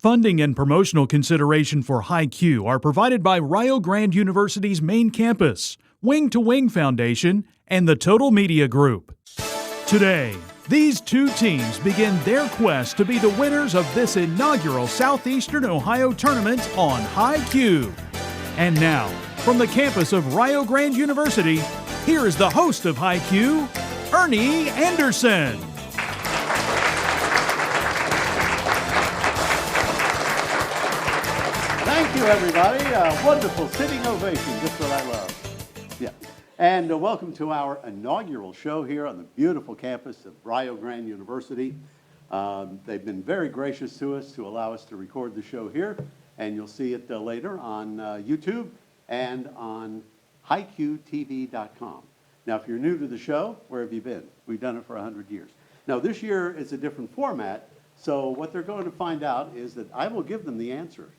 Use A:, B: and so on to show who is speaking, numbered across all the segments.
A: Funding and promotional consideration for HiQ are provided by Rio Grande University's main campus, Wing to Wing Foundation, and the Total Media Group. Today, these two teams begin their quest to be the winners of this inaugural Southeastern Ohio tournament on HiQ. And now, from the campus of Rio Grande University, here is the host of HiQ, Ernie Anderson.
B: Thank you, everybody. Wonderful sitting ovation, just what I love. Yeah. And welcome to our inaugural show here on the beautiful campus of Rio Grande University. They've been very gracious to us to allow us to record the show here, and you'll see it later on YouTube and on HiQTV.com. Now, if you're new to the show, where have you been? We've done it for 100 years. Now, this year is a different format, so what they're going to find out is that I will give them the answer.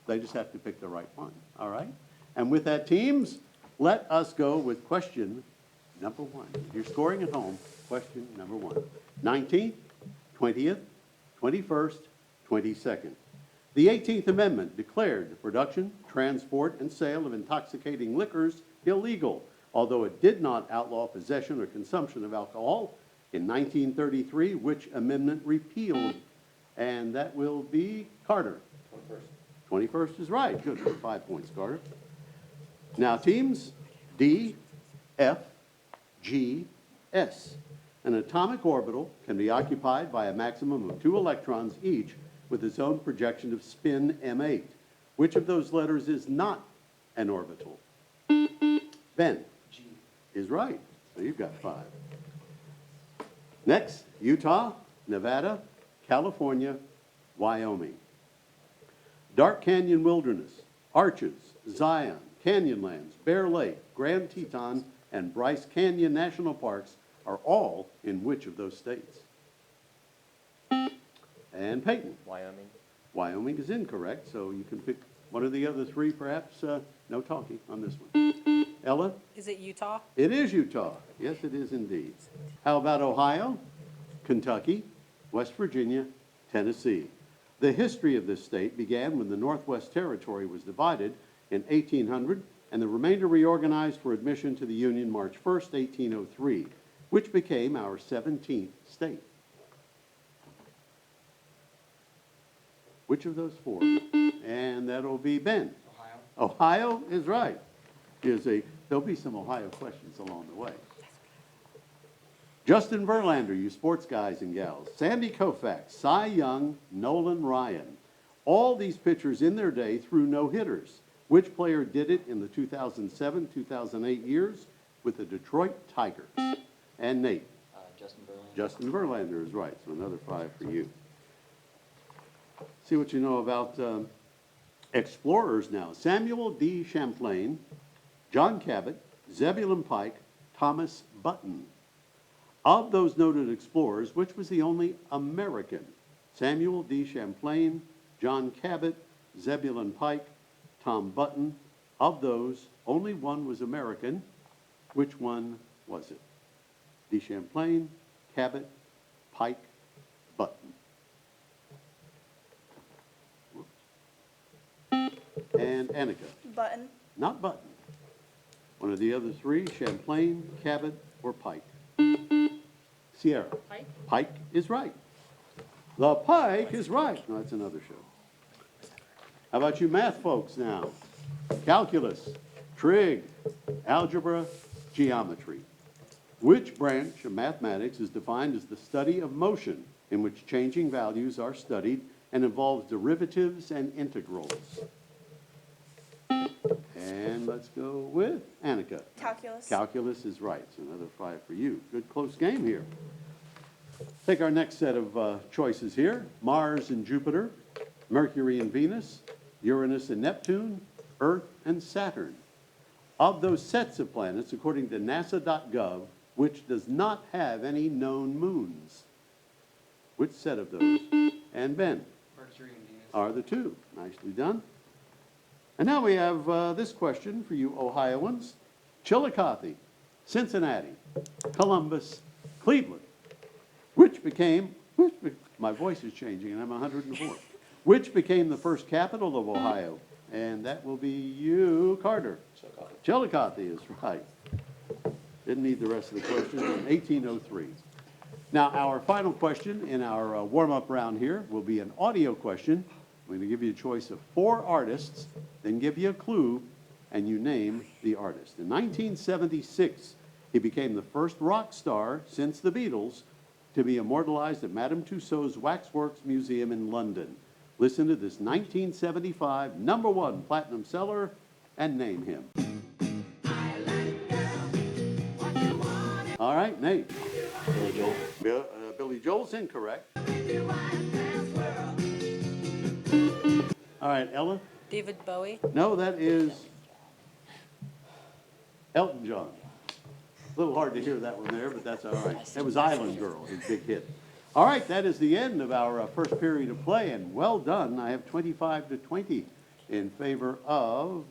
B: They just have to pick the right one, all right? And with that, teams, let us go with question number one. If you're scoring at home, question number one. 19th, 20th, 21st, 22nd. The 18th Amendment declared the production, transport, and sale of intoxicating liquors illegal, although it did not outlaw possession or consumption of alcohol. In 1933, which amendment repealed? And that will be Carter. 21st is right. Good for 5 points, Carter. Now, teams, D, F, G, S. An atomic orbital can be occupied by a maximum of 2 electrons each with its own projection of spin m8. Which of those letters is not an orbital? Ben. G. Is right. So you've got 5. Next, Utah, Nevada, California, Wyoming. Dark Canyon Wilderness, Arches, Zion, Canyonlands, Bear Lake, Grand Teton, and Bryce Canyon National Parks are all in which of those states? And Peyton.
C: Wyoming.
B: Wyoming is incorrect, so you can pick one of the other 3, perhaps. No talking on this one. Ella?
D: Is it Utah?
B: It is Utah. Yes, it is indeed. How about Ohio, Kentucky, West Virginia, Tennessee? The history of this state began when the Northwest Territory was divided in 1800 and the remainder reorganized for admission to the Union March 1st, 1803, which became our 17th state. Which of those 4? And that'll be Ben. Ohio. Ohio is right. There'll be some Ohio questions along the way. Justin Verlander, you sports guys and gals. Sandy Koufax, Cy Young, Nolan Ryan. All these pitchers in their day threw no-hitters. Which player did it in the 2007-2008 years with the Detroit Tigers? And Nate?
C: Justin Verlander.
B: Justin Verlander is right, so another 5 for you. See what you know about explorers now. Samuel D. Champlain, John Cabot, Zebulon Pike, Thomas Button. Of those noted explorers, which was the only American? Samuel D. Champlain, John Cabot, Zebulon Pike, Tom Button. Of those, only one was American. Which one was it? D. Champlain, Cabot, Pike, Button. And Annika.
D: Button.
B: Not Button. One of the other 3, Champlain, Cabot, or Pike. Sierra.
D: Pike.
B: Pike is right. The Pike is right. No, that's another show. How about you math folks now? Calculus, trig, algebra, geometry. Which branch of mathematics is defined as the study of motion in which changing values are studied and involves derivatives and integrals? And let's go with Annika.
D: Calculus.
B: Calculus is right. So another 5 for you. Good close game here. Take our next set of choices here. Mars and Jupiter, Mercury and Venus, Uranus and Neptune, Earth and Saturn. Of those sets of planets, according to NASA.gov, which does not have any known moons? Which set of those? And Ben?
C: Mercury and Venus.
B: Are the 2. Nicely done. And now we have this question for you Ohioans. Chillicothe, Cincinnati, Columbus, Cleveland. My voice is changing and I'm 104. Which became the first capital of Ohio? And that will be you, Carter. Chillicothe is right. Didn't need the rest of the questions. In 1803. Now, our final question in our warm-up round here will be an audio question. I'm going to give you a choice of 4 artists, then give you a clue, and you name the artist. In 1976, he became the first rock star since the Beatles to be immortalized at Madame Tussauds Waxworks Museum in London. Listen to this 1975 #1 platinum seller and name him. All right, Nate.
C: Billy Joel.
B: Billy Joel's incorrect. All right, Ella?
D: David Bowie.
B: No, that is Elton John. A little hard to hear that one there, but that's all right. That was Island Girl, his big hit. All right, that is the end of our first period of play, and well done. I have 25-20 in favor of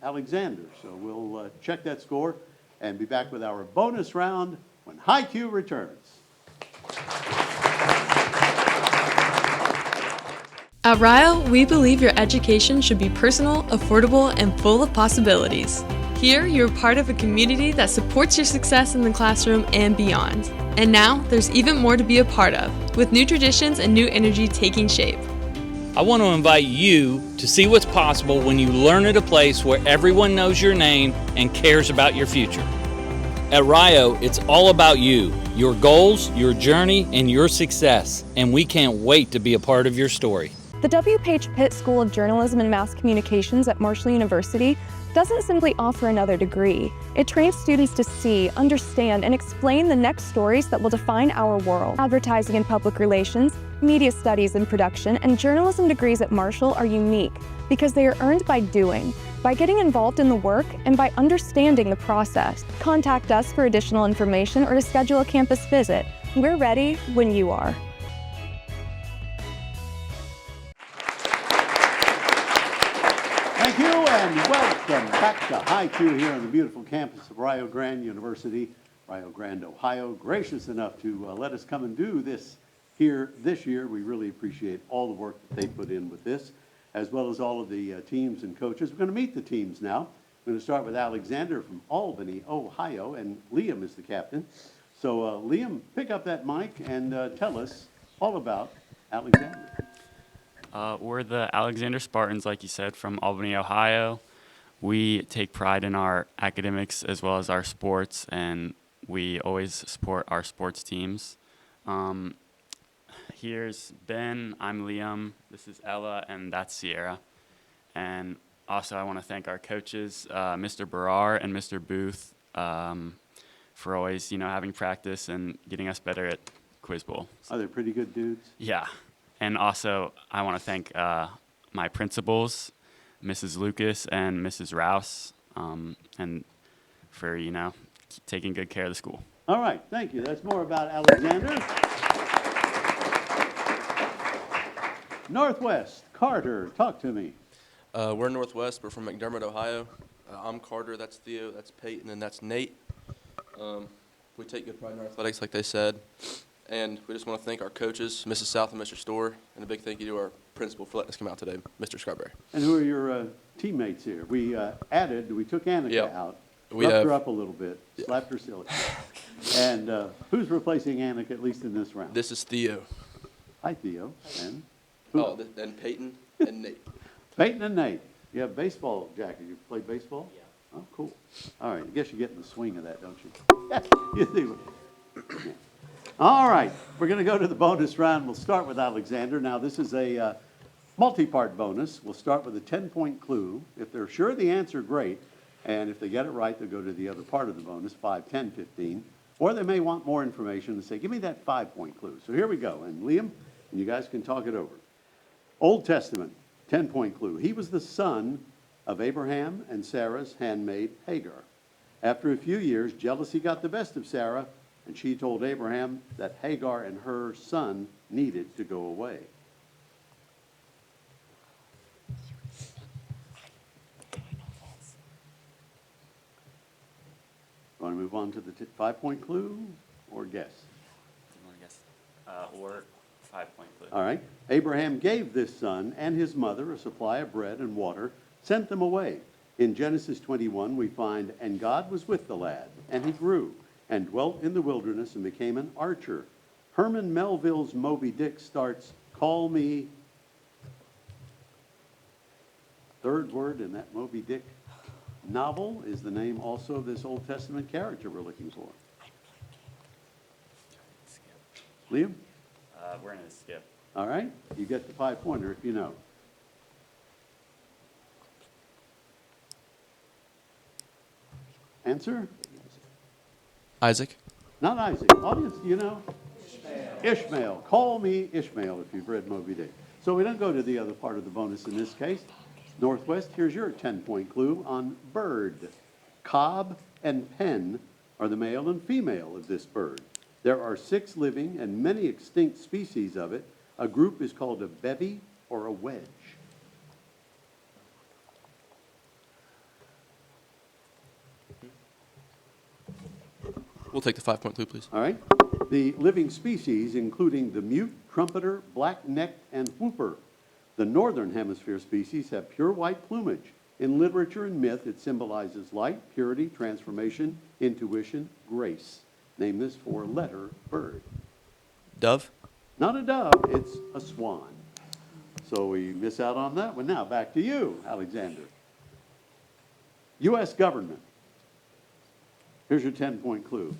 B: Alexander. So we'll check that score and be back with our bonus round when High Q returns.
E: At Rio, we believe your education should be personal, affordable, and full of possibilities. Here, you're part of a community that supports your success in the classroom and beyond. And now, there's even more to be a part of, with new traditions and new energy taking shape.
F: I want to invite you to see what's possible when you learn at a place where everyone knows your name and cares about your future. At Rio, it's all about you, your goals, your journey, and your success, and we can't wait to be a part of your story.
G: The W. Page Pitt School of Journalism and Mass Communications at Marshall University doesn't simply offer another degree. It trains students to see, understand, and explain the next stories that will define our world. Advertising and public relations, media studies and production, and journalism degrees at Marshall are unique because they are earned by doing, by getting involved in the work, and by understanding the process. Contact us for additional information or to schedule a campus visit. We're ready when you are.
B: Thank you, and welcome back to High Q here on the beautiful campus of Rio Grande University, Rio Grande, Ohio. Gracious enough to let us come and do this here this year. We really appreciate all the work that they put in with this, as well as all of the teams and coaches. We're going to meet the teams now. We're going to start with Alexander from Albany, Ohio, and Liam is the captain. So Liam, pick up that mic and tell us all about Alexander.
H: We're the Alexander Spartans, like you said, from Albany, Ohio. We take pride in our academics as well as our sports, and we always support our sports teams. Here's Ben, I'm Liam, this is Ella, and that's Sierra. And also I want to thank our coaches, Mr. Barrar and Mr. Booth, for always, having practice and getting us better at Quiz Bowl.
B: Are they pretty good dudes?
H: Yeah. And also, I want to thank my principals, Mrs. Lucas and Mrs. Rouse, and for, taking good care of the school.
B: All right, thank you. That's more about Alexander. Northwest, Carter, talk to me.
I: We're Northwest. We're from McDermott, Ohio. I'm Carter. That's Theo. That's Peyton. And that's Nate. We take good pride in our athletics, like they said. And we just want to thank our coaches, Mrs. South and Mr. Storr, and a big thank you to our principal for letting us come out today, Mr. Scarberry.
B: And who are your teammates here? We took Annika out, roughed her up a little bit, slapped her silly. And who's replacing Annika, at least in this round?
I: This is Theo.
B: Hi, Theo. And who?
I: And Peyton and Nate.
B: Peyton and Nate. You have baseball, Jackie. You play baseball? Yeah. Oh, cool. All right. I guess you get in the swing of that, don't you? You do. Yeah. All right, we're going to go to the bonus round. We'll start with Alexander. Now, this is a multi-part bonus. We'll start with a 10-point clue. If they're sure of the answer, great. And if they get it right, they'll go to the other part of the bonus, 5, 10, 15. Or they may want more information and say, give me that 5-point clue. So here we go. And Liam, and you guys can talk it over. Old Testament, 10-point clue. He was the son of Abraham and Sarah's handmaid, Hagar. After a few years, jealousy got the best of Sarah, and she told Abraham that Hagar and her son needed to go away. Want to move on to the 5-point clue or guess?
H: You want to guess? Or 5-point clue.
B: All right. Abraham gave this son and his mother a supply of bread and water, sent them away. In Genesis 21, we find, and God was with the lad, and he grew, and dwelt in the wilderness, and became an archer. Herman Melville's Moby Dick starts, call me. Third word in that Moby Dick novel is the name also of this Old Testament character we're looking for. Liam?
H: We're going to skip.
B: All right. You get the 5-pointer if you know. Answer?
I: Isaac.
B: Not Isaac. Audience, do you know? Ishmael. Call me Ishmael if you've read Moby Dick. So we don't go to the other part of the bonus in this case. Northwest, here's your 10-point clue on bird. Cob and pen are the male and female of this bird. There are 6 living and many extinct species of it. A group is called a bevy or a wedge.
I: We'll take the 5-point clue, please.
B: All right. The living species, including the mute, trumpeter, black-necked, and whooper. The northern hemisphere species have pure white plumage. In literature and myth, it symbolizes light, purity, transformation, intuition, grace. Name this 4-letter bird.
I: Dove.
B: Not a dove, it's a swan. So we miss out on that one. Now back to you, Alexander. U.S. government. Here's your 10-point clue.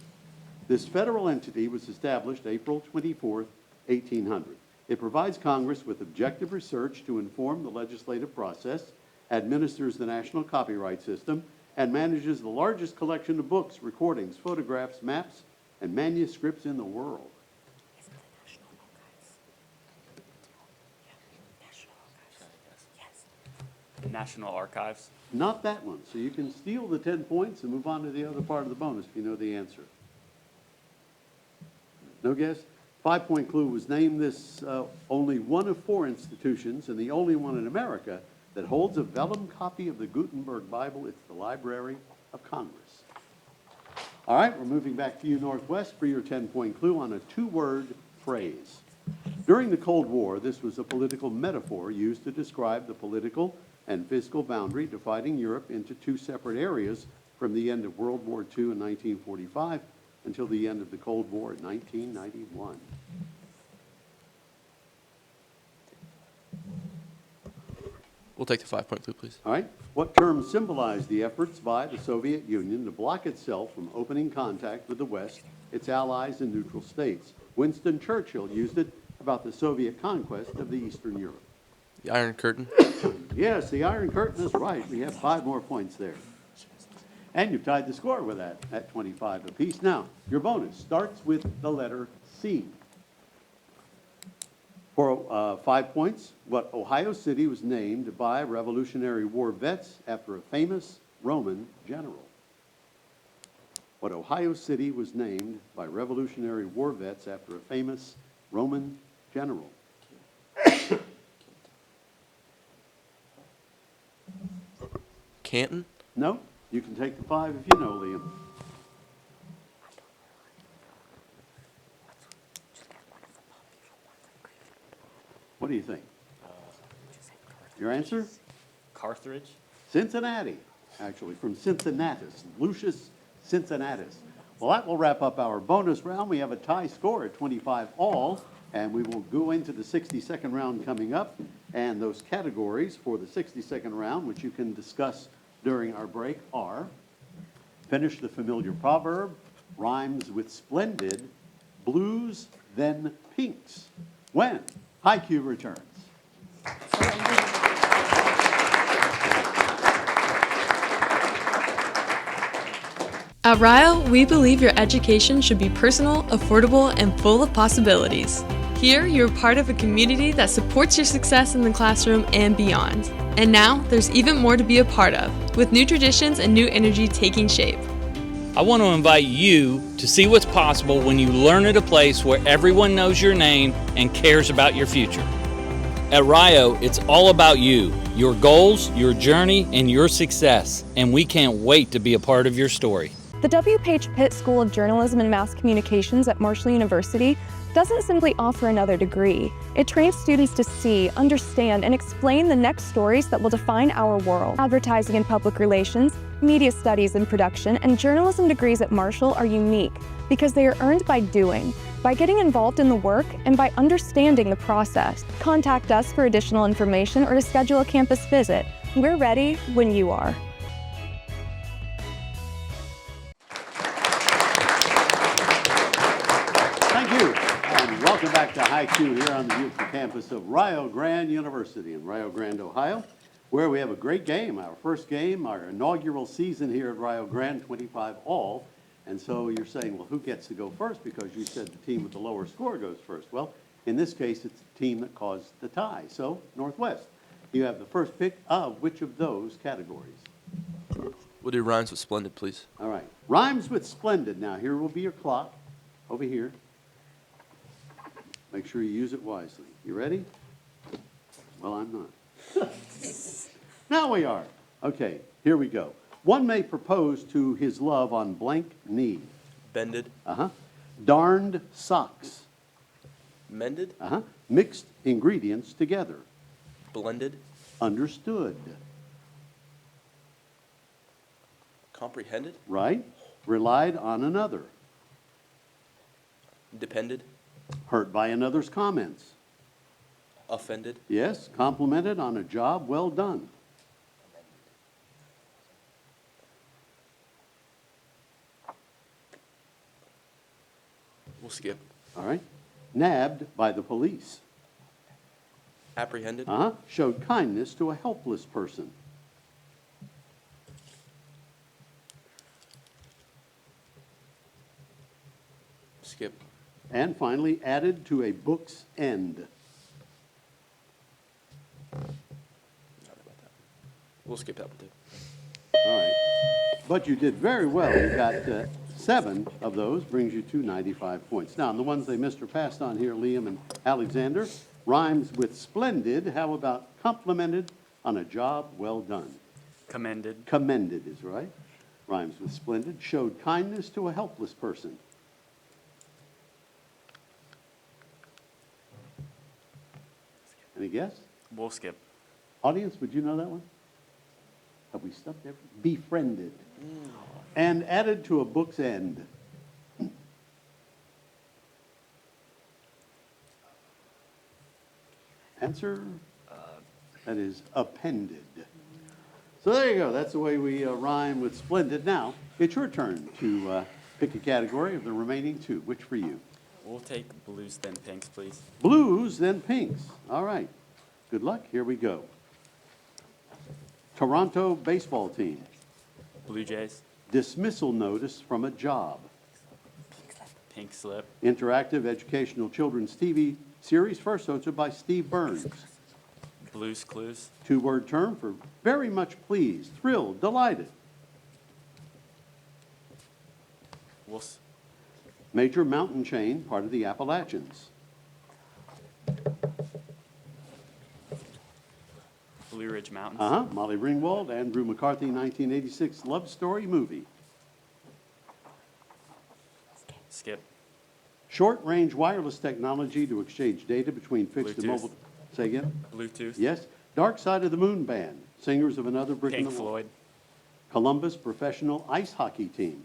B: This federal entity was established April 24th, 1800. It provides Congress with objective research to inform the legislative process, administers the national copyright system, and manages the largest collection of books, recordings, photographs, maps, and manuscripts in the world.
H: National Archives.
B: Not that one. So you can steal the 10 points and move on to the other part of the bonus if you know the answer. No guess? 5-point clue was named this only one of 4 institutions and the only one in America that holds a vellum copy of the Gutenberg Bible. It's the Library of Congress. All right, we're moving back to you, Northwest, for your 10-point clue on a 2-word phrase. During the Cold War, this was a political metaphor used to describe the political and physical boundary dividing Europe into 2 separate areas from the end of World War II in 1945 until the end of the Cold War in 1991.
I: We'll take the 5-point clue, please.
B: All right. What term symbolized the efforts by the Soviet Union to block itself from opening contact with the West, its allies, and neutral states? Winston Churchill used it about the Soviet conquest of the Eastern Europe.
I: The Iron Curtain.
B: Yes, the Iron Curtain is right. We have 5 more points there. And you've tied the score with that at 25 apiece. Now, your bonus starts with the letter C. For 5 points, what Ohio City was named by Revolutionary War vets after a famous Roman general. What Ohio City was named by Revolutionary War vets after a famous Roman general.
I: Canton.
B: No? You can take the 5 if you know, Liam. What do you think? Your answer?
H: Carthage.
B: Cincinnati, actually, from Cincinnatus, Lucius Cincinnatus. Well, that will wrap up our bonus round. We have a tie score at 25 all, and we will go into the 60-second round coming up. And those categories for the 60-second round, which you can discuss during our break, are finish the familiar proverb, rhymes with splendid, blues, then pinks. When High Q returns.
E: At Rio, we believe your education should be personal, affordable, and full of possibilities. Here, you're part of a community that supports your success in the classroom and beyond. And now, there's even more to be a part of, with new traditions and new energy taking shape.
F: I want to invite you to see what's possible when you learn at a place where everyone knows your name and cares about your future. At Rio, it's all about you, your goals, your journey, and your success, and we can't wait to be a part of your story.
G: The W. Page Pitt School of Journalism and Mass Communications at Marshall University doesn't simply offer another degree. It trains students to see, understand, and explain the next stories that will define our world. Advertising and public relations, media studies and production, and journalism degrees at Marshall are unique because they are earned by doing, by getting involved in the work, and by understanding the process. Contact us for additional information or to schedule a campus visit. We're ready when you are.
B: Thank you, and welcome back to High Q here on the beautiful campus of Rio Grande University in Rio Grande, Ohio, where we have a great game, our first game, our inaugural season here at Rio Grande, 25 all. And so you're saying, well, who gets to go first? Because you said the team with the lower score goes first. Well, in this case, it's the team that caused the tie. So, Northwest, you have the first pick of which of those categories?
I: We'll do rhymes with splendid, please.
B: All right. Rhymes with splendid. Now, here will be your clock over here. Make sure you use it wisely. You ready? Well, I'm not. Now we are. Okay, here we go. One may propose to his love on blank knee.
I: Bended.
B: Darned socks.
I: Mended.
B: Mixed ingredients together.
I: Blended.
B: Understood.
I: Comprehended.
B: Right? Relied on another.
I: Depended.
B: Hurt by another's comments.
I: Offended.
B: Yes, complimented on a job well done.
I: We'll skip.
B: All right. Nabbed by the police.
I: Apprehended.
B: Showed kindness to a helpless person.
I: Skip.
B: And finally, added to a book's end.
I: Not about that. We'll skip that one too.
B: All right. But you did very well. You got 7 of those, brings you to 95 points. Now, the ones they missed or passed on here, Liam and Alexander, rhymes with splendid. How about complimented on a job well done?
H: Commended.
B: Commended is right. Rhymes with splendid. Showed kindness to a helpless person. Any guess?
H: We'll skip.
B: Audience, would you know that one? Have we stumped everything? Befriended. And added to a book's end. Answer? That is appended. So there you go. That's the way we rhyme with splendid. Now, it's your turn to pick a category of the remaining 2. Which for you?
H: We'll take blues, then pinks, please.
B: Blues, then pinks. All right. Good luck. Here we go. Toronto baseball team.
H: Blue Jays.
B: Dismissal notice from a job.
H: Pink slip.
B: Interactive educational children's TV series, first hosted by Steve Burns.
H: Blues Clues.
B: 2-word term for very much pleased, thrilled, delighted. Major mountain chain, part of the Appalachians.
H: Blue Ridge Mountains.
B: Molly Ringwald, Andrew McCarthy, 1986 love story movie.
H: Skip.
B: Short-range wireless technology to exchange data between fixed and
H: Bluetooth.
B: mobile. Say again?
H: Bluetooth.
B: Yes. Dark Side of the Moon Band, singers of another brick in
H: Pink
B: the wall.
H: Floyd.
B: Columbus professional ice hockey team.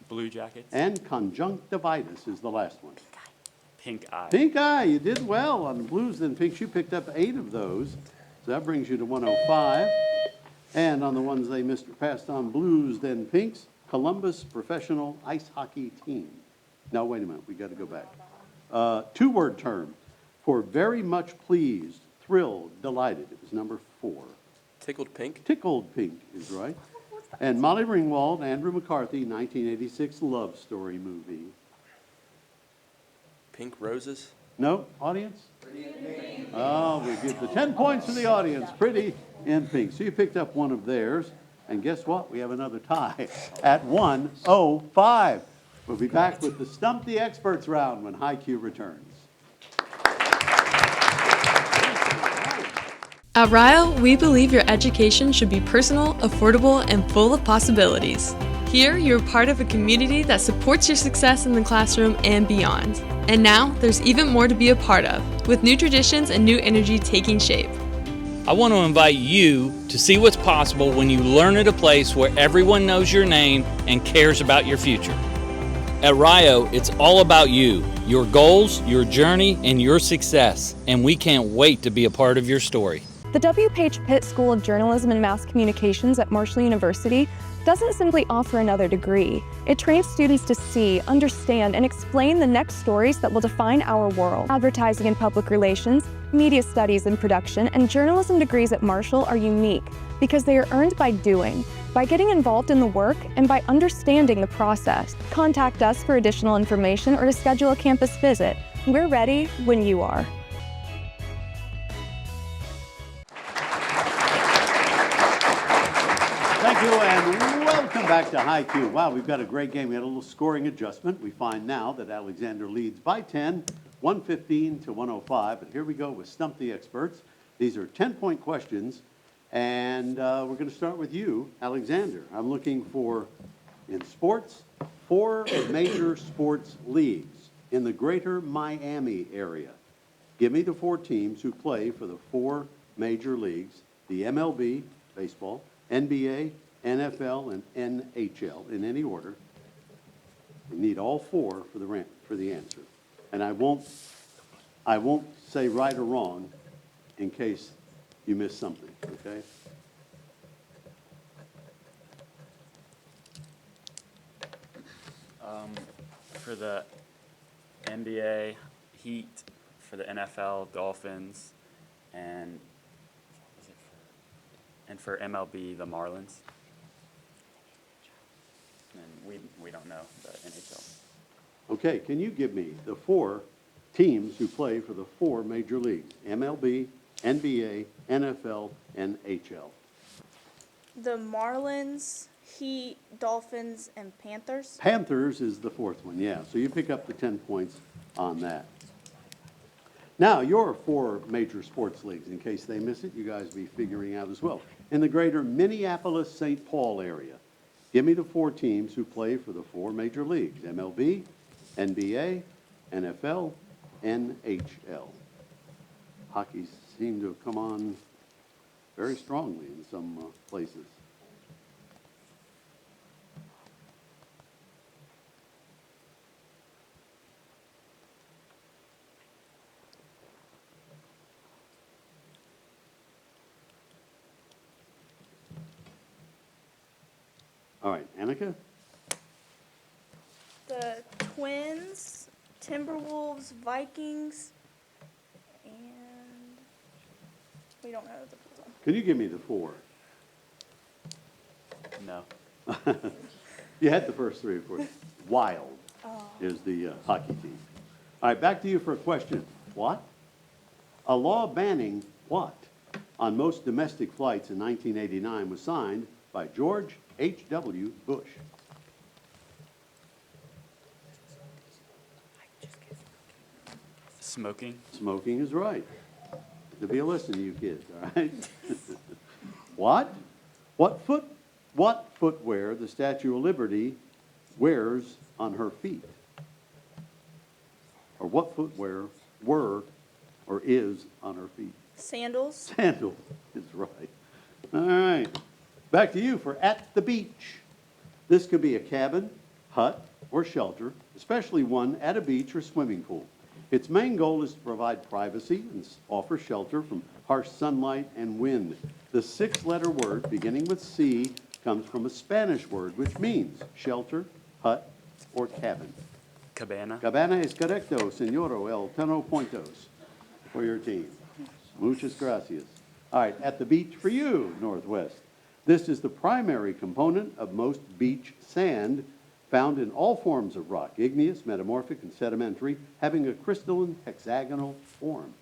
H: Blue Jackets.
B: And conjunctivitis is the last one.
H: Pink Eye.
B: Pink Eye, you did well on the blues and pinks. You picked up 8 of those. So that brings you to 105. And on the ones they missed or passed on, blues, then pinks, Columbus professional ice hockey team. Now, wait a minute. We got to go back. 2-word term for very much pleased, thrilled, delighted. It was number 4.
I: Tickled pink.
B: Tickled pink is right. And Molly Ringwald, Andrew McCarthy, 1986 love story movie.
I: Pink roses.
B: No, audience? Pretty in pink. Oh, we give the 10 points to the audience. Pretty in pink. So you picked up one of theirs. And guess what? We have another tie at 105. We'll be back with the Stump the Experts round when High Q returns.
E: At Rio, we believe your education should be personal, affordable, and full of possibilities. Here, you're part of a community that supports your success in the classroom and beyond. And now, there's even more to be a part of, with new traditions and new energy taking shape.
F: I want to invite you to see what's possible when you learn at a place where everyone knows your name and cares about your future. At Rio, it's all about you, your goals, your journey, and your success, and we can't wait to be a part of your story.
G: The W. Page Pitt School of Journalism and Mass Communications at Marshall University doesn't simply offer another degree. It trains students to see, understand, and explain the next stories that will define our world. Advertising and public relations, media studies and production, and journalism degrees at Marshall are unique because they are earned by doing, by getting involved in the work, and by understanding the process. Contact us for additional information or to schedule a campus visit. We're ready when you are.
B: Thank you, and welcome back to High Q. Wow, we've got a great game. We had a little scoring adjustment. We find now that Alexander leads by 10, 115 to 105. But here we go with Stump the Experts. These are 10-point questions, and we're going to start with you, Alexander. I'm looking for, in sports, 4 major sports leagues in the greater Miami area. Give me the 4 teams who play for the 4 major leagues, the MLB, baseball, NBA, NFL, and NHL in any order. We need all 4 for the answer. And I won't say right or wrong in case you miss something, okay?
H: For the NBA, Heat. For the NFL, Dolphins. And for MLB, the Marlins. And we don't know the NHL.
B: Okay, can you give me the 4 teams who play for the 4 major leagues? MLB, NBA, NFL, and HL.
D: The Marlins, Heat, Dolphins, and Panthers.
B: Panthers is the 4th one, yeah. So you pick up the 10 points on that. Now, your 4 major sports leagues, in case they miss it, you guys be figuring out as well. In the greater Minneapolis-St. Paul area, give me the 4 teams who play for the 4 major leagues: MLB, NBA, NFL, NHL. Hockey seemed to have come on very strongly in some places. All right, Annika?
D: The Twins, Timberwolves, Vikings, and we don't know the fourth one.
B: Can you give me the 4?
H: No.
B: You had the first 3, of course. Wild is the hockey team. All right, back to you for a question. What? A law banning what on most domestic flights in 1989 was signed by George H.W. Bush.
H: Smoking.
B: Smoking is right. To be a listen to you kids, all right? What? What footwear the Statue of Liberty wears on her feet? Or what footwear were or is on her feet?
D: Sandals.
B: Sandal is right. All right. Back to you for At the Beach. This could be a cabin, hut, or shelter, especially one at a beach or swimming pool. Its main goal is to provide privacy and offer shelter from harsh sunlight and wind. The 6-letter word beginning with C comes from a Spanish word which means shelter, hut, or cabin.
H: Cabana.
B: Cabana es correcto, señoro. El tenor puntos for your team. Muchas gracias. All right, At the Beach for you, Northwest. This is the primary component of most beach sand, found in all forms of rock, igneous, metamorphic, and sedimentary, having a crystalline hexagonal form.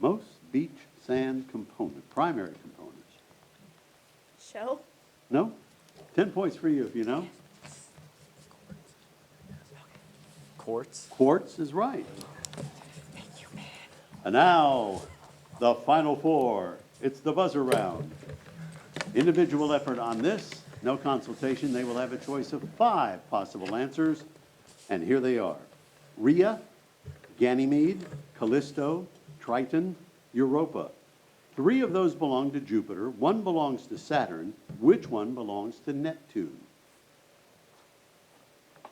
B: Most beach sand component, primary components.
D: Shell.
B: No? 10 points for you if you know.
H: Quartz.
B: Quartz is right. And now, the final four. It's the buzzer round. Individual effort on this, no consultation. They will have a choice of 5 possible answers. And here they are. Rhea, Ganymede, Callisto, Triton, Europa. 3 of those belong to Jupiter. 1 belongs to Saturn. Which one belongs to Neptune?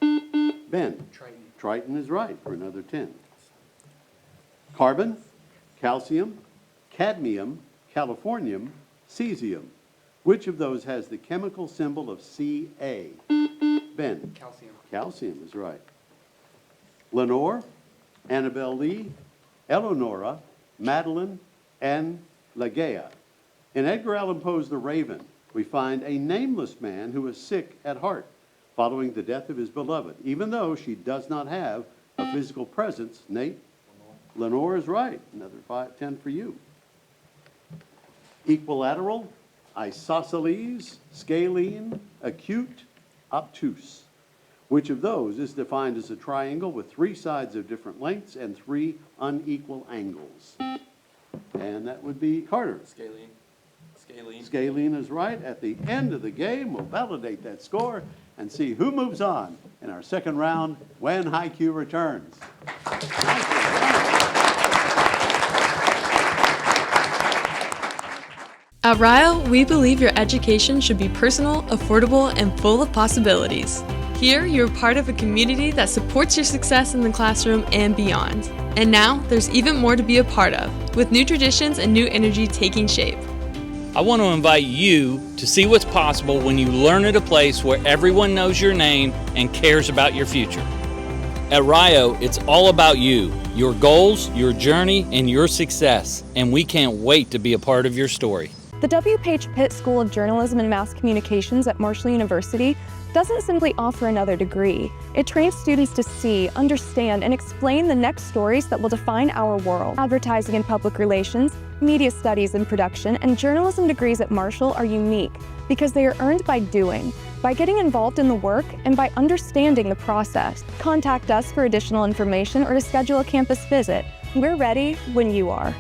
B: Ben.
C: Triton.
B: Triton is right for another 10. Carbon, calcium, cadmium, californium, cesium. Which of those has the chemical symbol of Ca? Ben.
C: Calcium.
B: Calcium is right. Lenore, Annabelle Lee, Eleonora, Madeline, and Legea. In Edgar Allan Poe's The Raven, we find a nameless man who is sick at heart following the death of his beloved, even though she does not have a physical presence. Nate? Lenore is right. Another 10 for you. Equilateral, isosceles, scalene, acute, obtuse. Which of those is defined as a triangle with 3 sides of different lengths and 3 unequal angles? And that would be Carter.
I: Scalene. Scalene.
B: Scalene is right. At the end of the game, we'll validate that score and see who moves on in our second round when HiQ returns.
E: At Rio, we believe your education should be personal, affordable, and full of possibilities. Here, you're part of a community that supports your success in the classroom and beyond. And now, there's even more to be a part of, with new traditions and new energy taking shape.
F: I want to invite you to see what's possible when you learn at a place where everyone knows your name and cares about your future. At Rio, it's all about you, your goals, your journey, and your success, and we can't wait to be a part of your story.
G: The W. Page Pitt School of Journalism and Mass Communications at Marshall University doesn't simply offer another degree. It trains students to see, understand, and explain the next stories that will define our world. Advertising and public relations, media studies and production, and journalism degrees at Marshall are unique because they are earned by doing, by getting involved in the work, and by understanding the process. Contact us for additional information or to schedule a campus visit. We're ready when you are.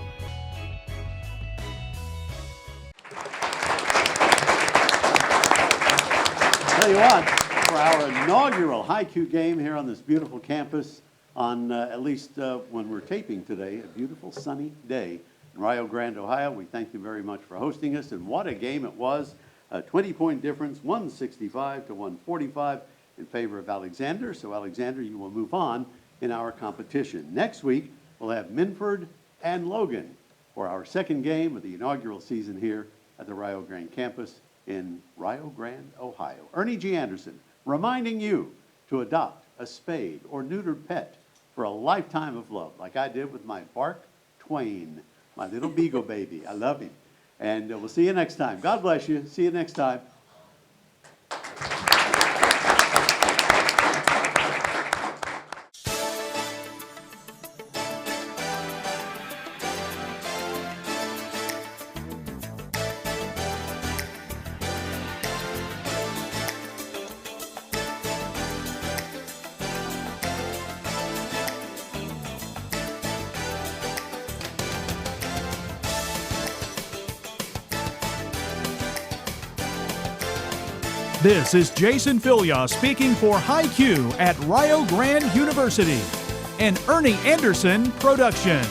B: Tell you what, for our inaugural HiQ game here on this beautiful campus, on at least when we're taping today, a beautiful sunny day in Rio Grande, Ohio. We thank you very much for hosting us, and what a game it was. A 20-point difference, 165 to 145 in favor of Alexander. So Alexander, you will move on in our competition. Next week, we'll have Minford and Logan for our second game of the inaugural season here at the Rio Grande campus in Rio Grande, Ohio. Ernie G. Anderson reminding you to adopt a spayed or neutered pet for a lifetime of love, like I did with my Bark Twain, my little beagle baby. I love him. And we'll see you next time. God bless you. See you next time.
A: This is Jason Filia speaking for HiQ at Rio Grande University, an Ernie Anderson production.